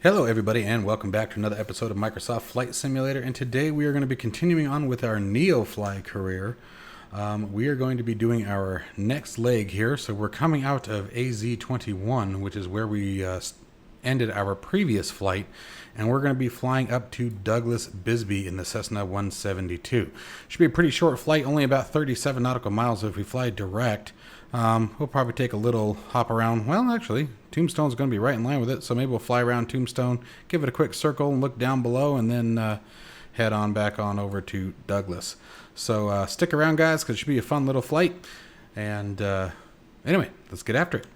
Hello everybody and welcome back to another episode of Microsoft Flight Simulator, and today we are going to be continuing on with our NeoFly career. We are going to be doing our next leg here, so we're coming out of AZ-21, which is where we ended our previous flight, and we're going to be flying up to Douglas Bisbee in the Cessna 172. Should be a pretty short flight, only about 37 nautical miles if we fly direct. We'll probably take a little hop around. Well, actually, Tombstone's going to be right in line with it, so maybe we'll fly around Tombstone, give it a quick circle and look down below, and then head on back on over to Douglas. So stick around, guys, because it should be a fun little flight. And anyway, let's get after it.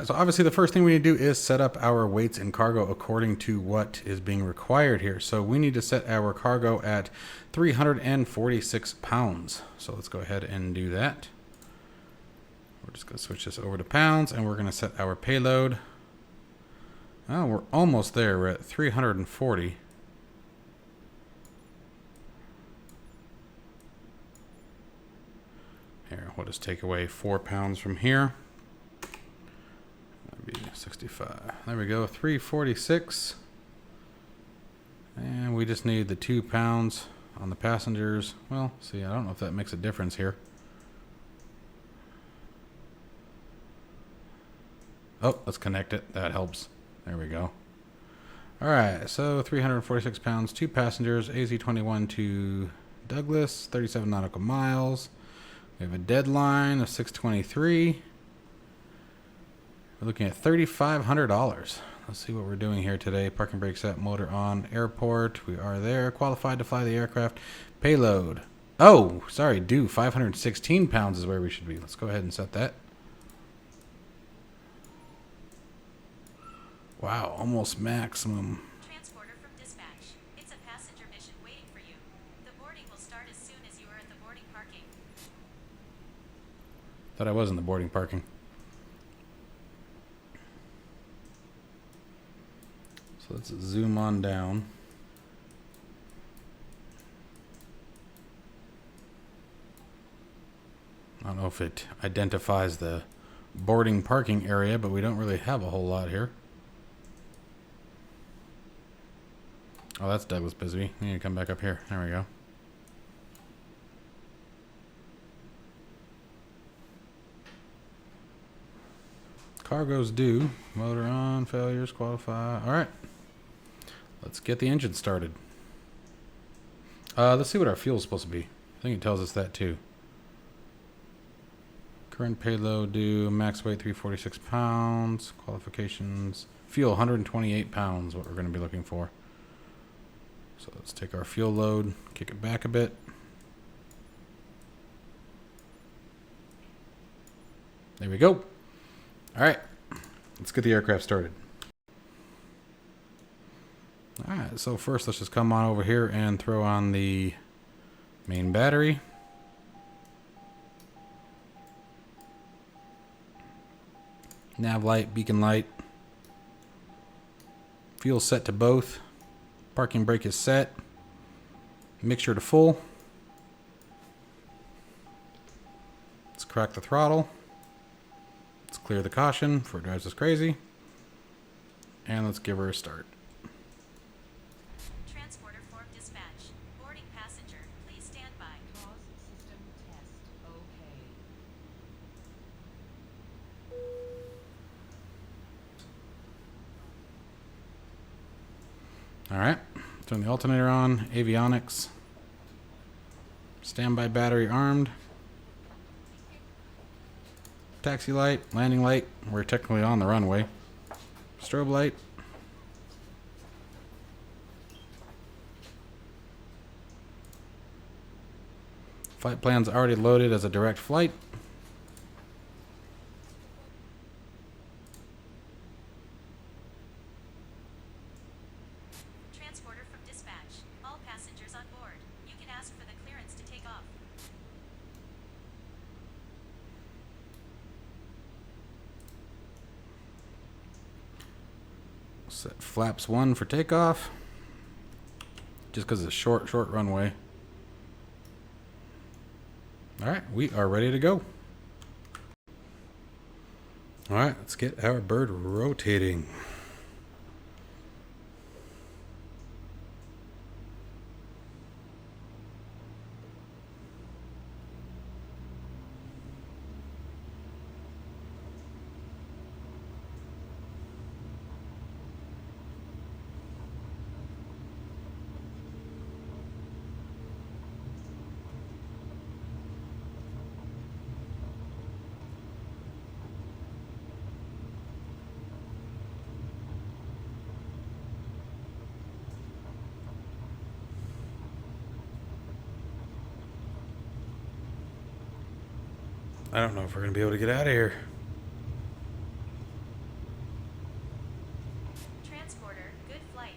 So obviously the first thing we need to do is set up our weights and cargo according to what is being required here. So we need to set our cargo at 346 pounds. So let's go ahead and do that. We're just going to switch this over to pounds, and we're going to set our payload. Oh, we're almost there. We're at 340. Here, we'll just take away 4 pounds from here. 65. There we go, 346. And we just need the 2 pounds on the passengers. Well, see, I don't know if that makes a difference here. Oh, let's connect it. That helps. There we go. All right, so 346 pounds, 2 passengers, AZ-21 to Douglas, 37 nautical miles. We have a deadline of 6/23. We're looking at $3,500. Let's see what we're doing here today. Parking brake set, motor on, airport. We are there. Qualified to fly the aircraft. Payload. Oh, sorry, due. 516 pounds is where we should be. Let's go ahead and set that. Wow, almost maximum. Transporter from dispatch. It's a passenger mission waiting for you. The boarding will start as soon as you are at the boarding parking. Thought I was in the boarding parking. So let's zoom on down. I don't know if it identifies the boarding parking area, but we don't really have a whole lot here. Oh, that's Douglas Bisbee. We need to come back up here. There we go. Cargo's due. Motor on. Failures. Qualify. All right. Let's get the engine started. Let's see what our fuel is supposed to be. I think it tells us that too. Current payload due, max weight 346 pounds. Qualifications. Fuel 128 pounds, what we're going to be looking for. So let's take our fuel load, kick it back a bit. There we go. All right, let's get the aircraft started. All right, so first let's just come on over here and throw on the main battery. Nav light, beacon light. Fuel set to both. Parking brake is set. Mixture to full. Let's crack the throttle. Let's clear the caution before it drives us crazy. And let's give her a start. Transporter form dispatch. Boarding passenger. Please stand by. Pause system test. Okay. All right, turn the alternator on, avionics, standby battery armed, taxi light, landing light, we're technically on the runway, strobe light, flight plan's already loaded as a direct flight. Transporter from dispatch. All passengers on board. You can ask for the clearance to take off. Set flaps 1 for takeoff. Just because it's short runway. Alright, we are ready to go. Alright, let's get our bird rotating. I don't know if we're going to be able to get out of here. Transporter, good flight.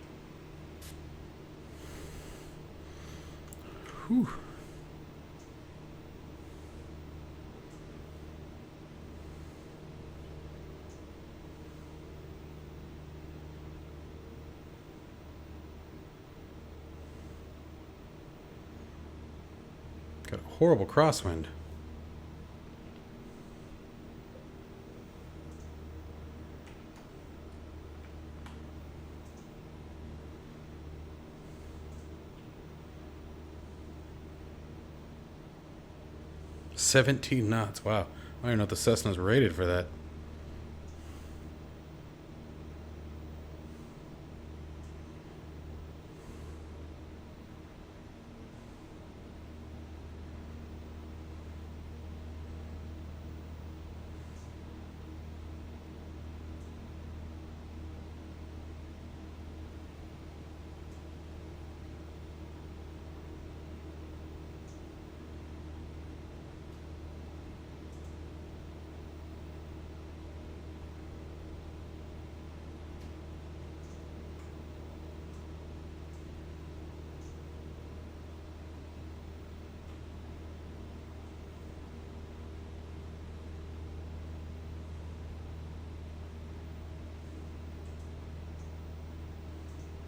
Whew. Got a horrible crosswind. $17 knots. Wow. I don't even know if the Cessna's rated for that.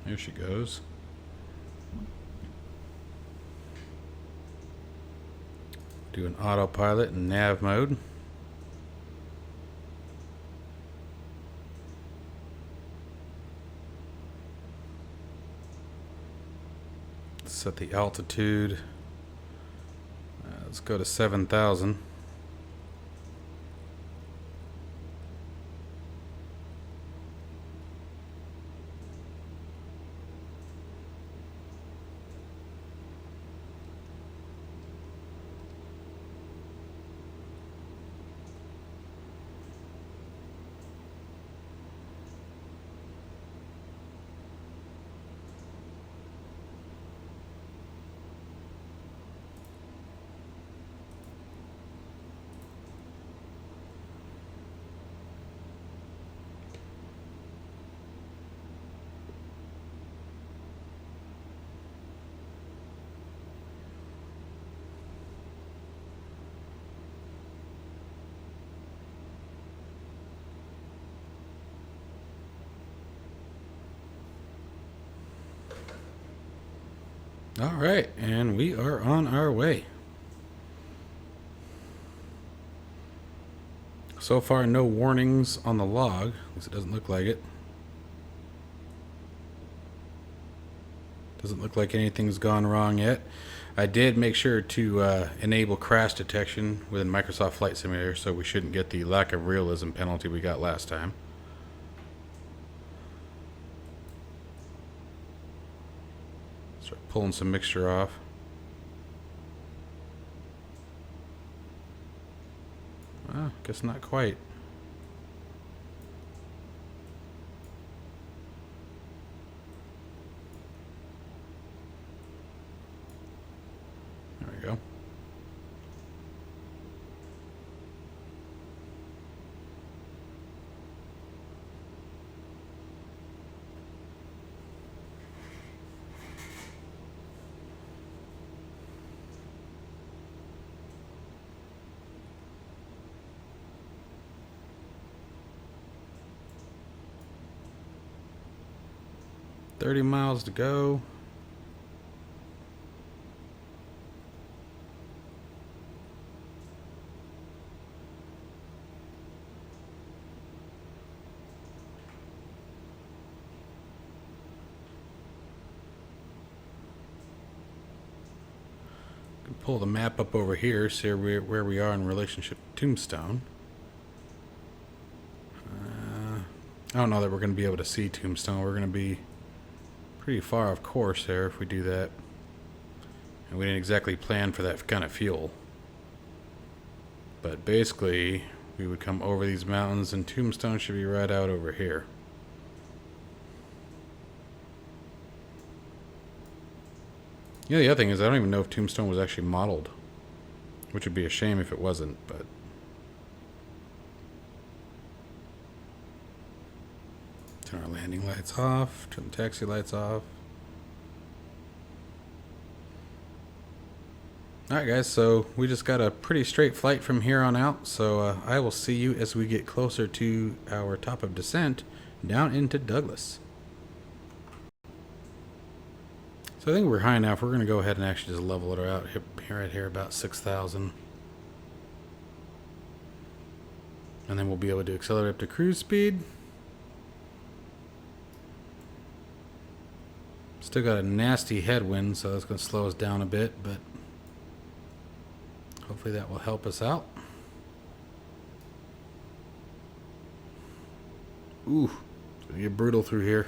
Here she goes. Do an autopilot in nav mode. Set the altitude. Let's go to 7,000. All right, and we are on our way. So far, no warnings on the log. At least it doesn't look like it. Doesn't look like anything's gone wrong yet. I did make sure to enable crash detection within Microsoft Flight Simulator, so we shouldn't get the lack of realism penalty we got last time. Start pulling some mixture off. Well, guess not quite. There we go. 30 miles to go. Pull the map up over here, see where we are in relationship to Tombstone. I don't know that we're going to be able to see Tombstone. We're going to be pretty far off course there if we do that. And we didn't exactly plan for that kind of fuel. But basically, we would come over these mountains and Tombstone should be right out over here. Yeah, the other thing is I don't even know if Tombstone was actually modeled, which would be a shame if it wasn't, but turn our landing lights off, turn the taxi lights off. Alright guys, so we just got a pretty straight flight from here on out, so I will see you as we get closer to our top of descent down into Douglas. So I think we're high enough. We're going to go ahead and actually just level it out right here about 6,000. And then we'll be able to accelerate up to cruise speed. Still got a nasty headwind, so that's going to slow us down a bit, but hopefully that will help us out. Ooh, it's going to get brutal through here.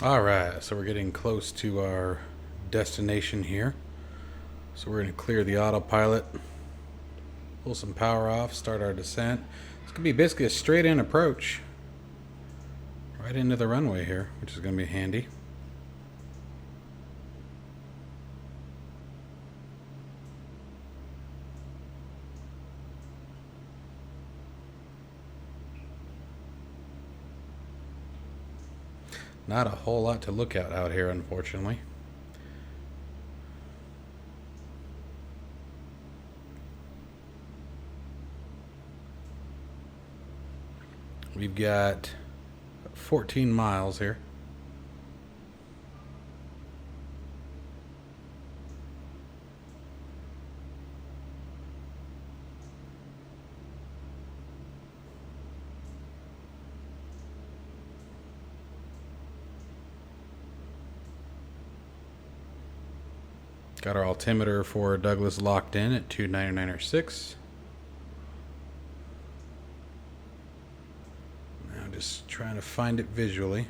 Alright, so we're getting close to our destination here. So we're going to clear the autopilot, pull some power off, start our descent. It's going to be basically a straight in approach right into the runway here, which is going to be handy. Not a whole lot to look at out here, unfortunately. We've got 14 miles here. Got our altimeter for Douglas locked in at 299.6. Now just trying to find it visually.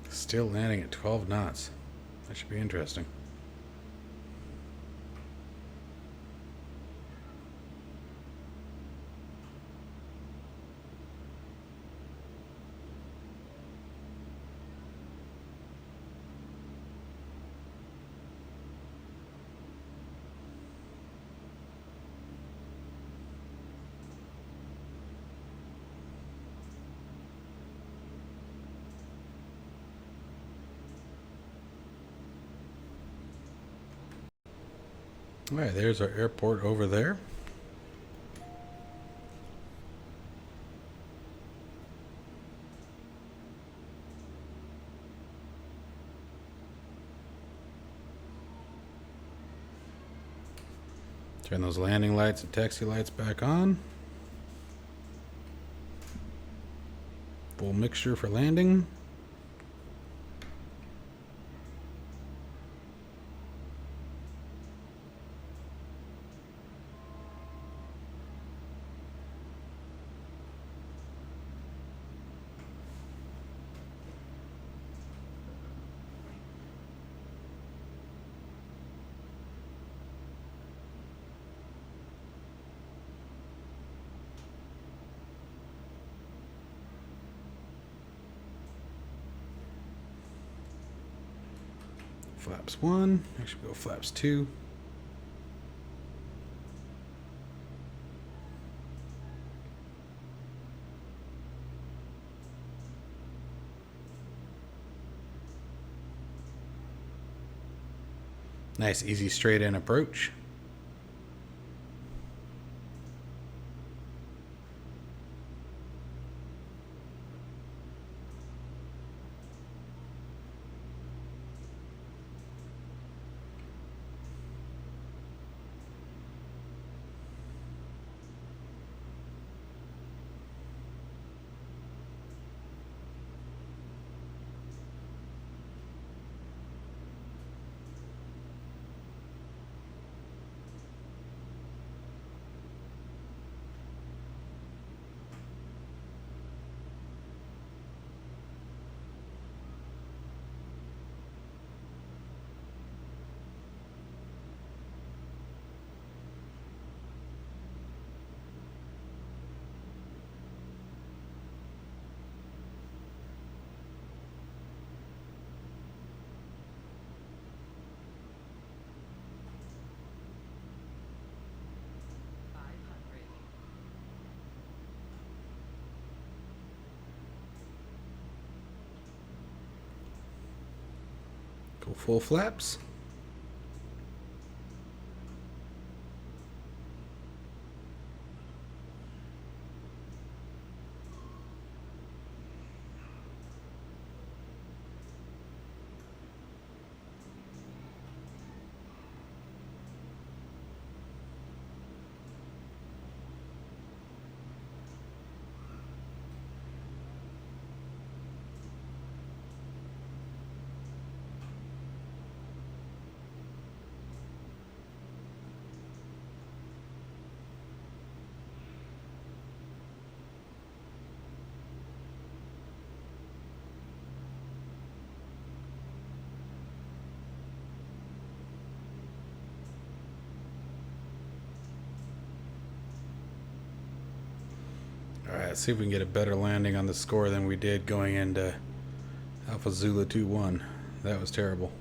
Still landing at 12 knots. That should be interesting. All right, there's our airport over there. Turn those landing lights and taxi lights back on. Full mixture for landing. Flaps 1. Actually, go flaps 2. Nice, easy, straight in approach. Go full flaps. Alright, let's see if we can get a better landing on the score than we did going into Alpha Zulu 2-1. That was terrible.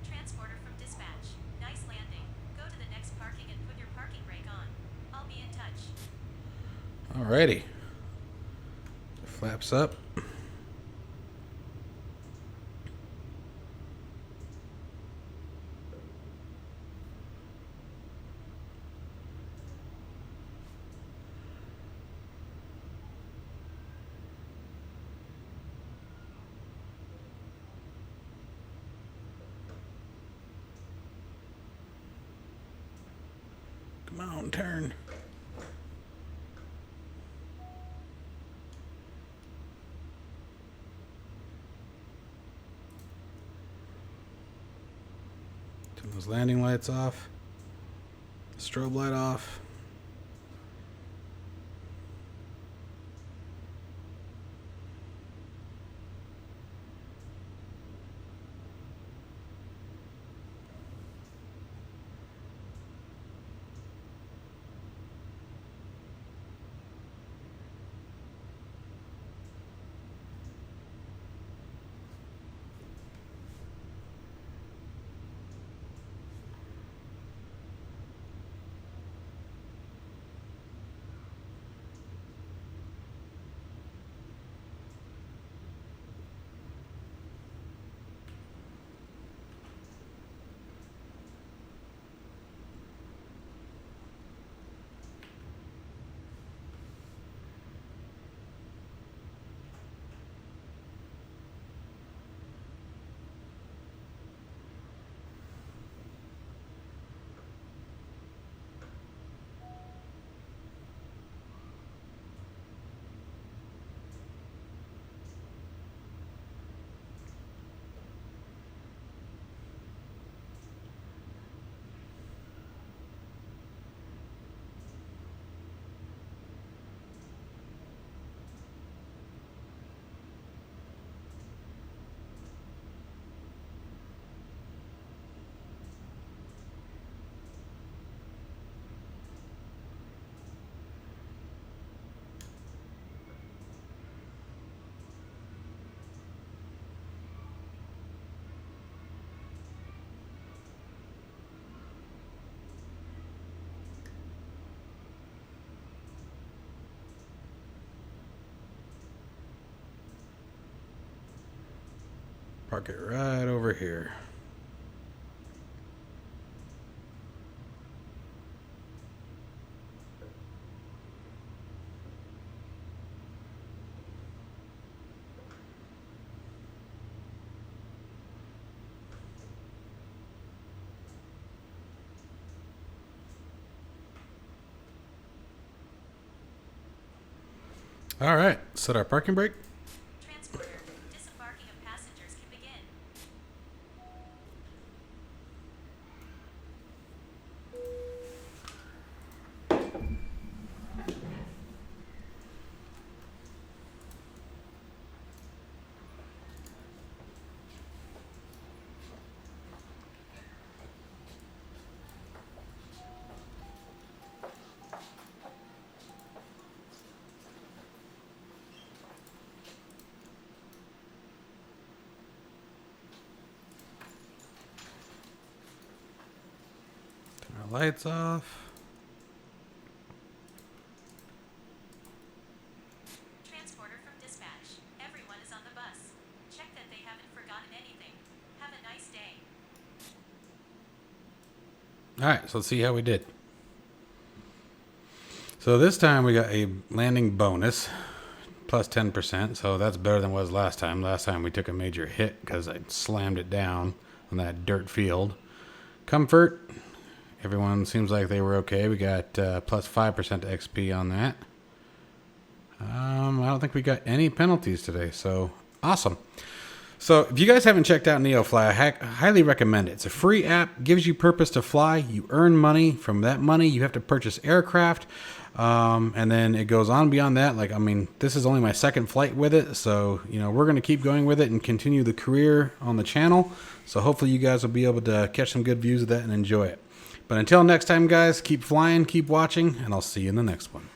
Transporter from dispatch. Nice landing. Go to the next parking and put your parking brake on. I'll be in touch. Alrighty. Flaps up. Come on, turn. Turn those landing lights off. Strobe light off. Park it right over here. All right, set our parking brake. Transporter, disembarking of passengers can begin. Turn our lights off. Transporter from dispatch. Everyone is on the bus. Check that they haven't forgotten anything. Have a nice day. All right, so let's see how we did. So this time we got a landing bonus, plus 10%. So that's better than it was last time. Last time we took a major hit because I slammed it down on that dirt field. Comfort, everyone seems like they were okay. We got plus 5% XP on that. I don't think we got any penalties today, so awesome. So if you guys haven't checked out NeoFly, I highly recommend it. It's a free app, gives you purpose to fly. You earn money. From that money, you have to purchase aircraft. And then it goes on beyond that. Like, I mean, this is only my second flight with it. So, you know, we're going to keep going with it and continue the career on the channel. So hopefully you guys will be able to catch some good views of that and enjoy it. But until next time, guys, keep flying, keep watching, and I'll see you in the next one.